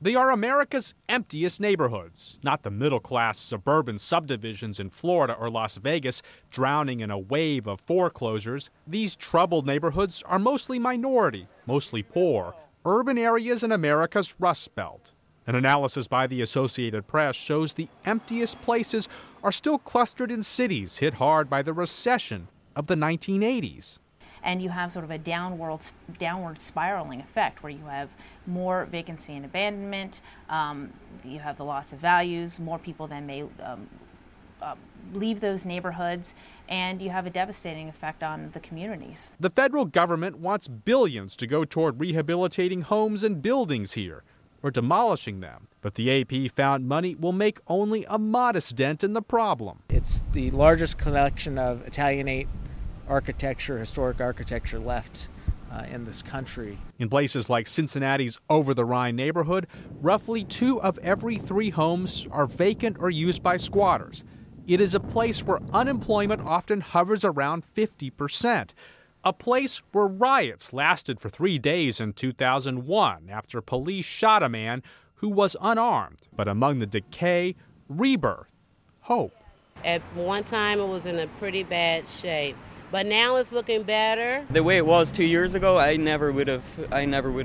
They are America's emptiest neighborhoods, not the middle-class suburban subdivisions in Florida or Las Vegas drowning in a wave of foreclosures. These troubled neighborhoods are mostly minority, mostly poor, urban areas in America's Rust Belt. An analysis by the Associated Press shows the emptiest places are still clustered in cities hit hard by the recession of the 1980s. And you have sort of a downward spiraling effect where you have more vacancy and abandonment, you have the loss of values, more people then may leave those neighborhoods, and you have a devastating effect on the communities. The federal government wants billions to go toward rehabilitating homes and buildings here, or demolishing them. But the AP found money will make only a modest dent in the problem. It's the largest collection of Italianate architecture, historic architecture left in this country. In places like Cincinnati's Over-the-Rhine neighborhood, roughly 2 of every 3 homes are vacant or used by squatters. It is a place where unemployment often hovers around 50%. A place where riots lasted for 3 days in 2001 after police shot a man who was unarmed. But among the decay, rebirth, hope. At one time it was in a pretty bad shape, but now it's looking better. The way it was 2 years ago, I never would have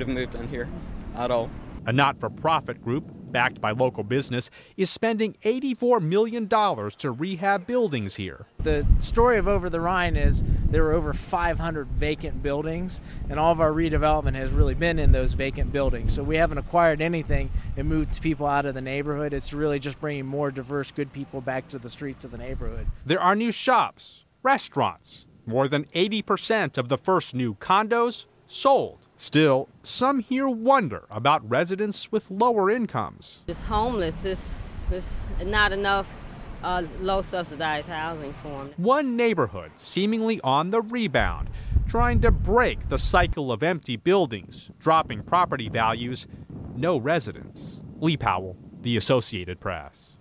moved in here at all. A not-for-profit group, backed by local business, is spending $84 million to rehab buildings here. The story of Over the Rhine is there were over 500 vacant buildings, and all of our redevelopment has really been in those vacant buildings. So we haven't acquired anything and moved people out of the neighborhood. It's really just bringing more diverse, good people back to the streets of the neighborhood. There are new shops, restaurants. More than 80% of the first new condos sold. Still, some here wonder about residents with lower incomes. It's homeless. It's not enough low subsidized housing for them. One neighborhood seemingly on the rebound, trying to break the cycle of empty buildings, dropping property values, no residents. Lee Powell, The Associated Press.